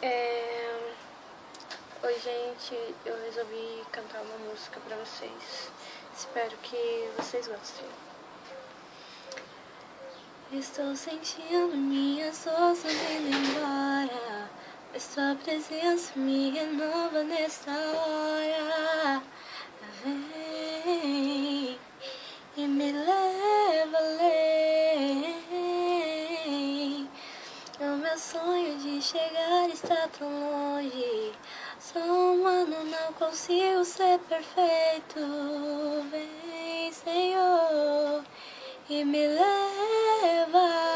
É... Oi, gente, eu resolvi cantar uma música pra vocês. Espero que vocês gostem. Estou sentindo minhas forças indo embora, mas sua presença me renova nessa hora. Vem e me leva além. O meu sonho de chegar está tão longe. Sou humano, não consigo ser perfeito. Vem, Senhor, e me leva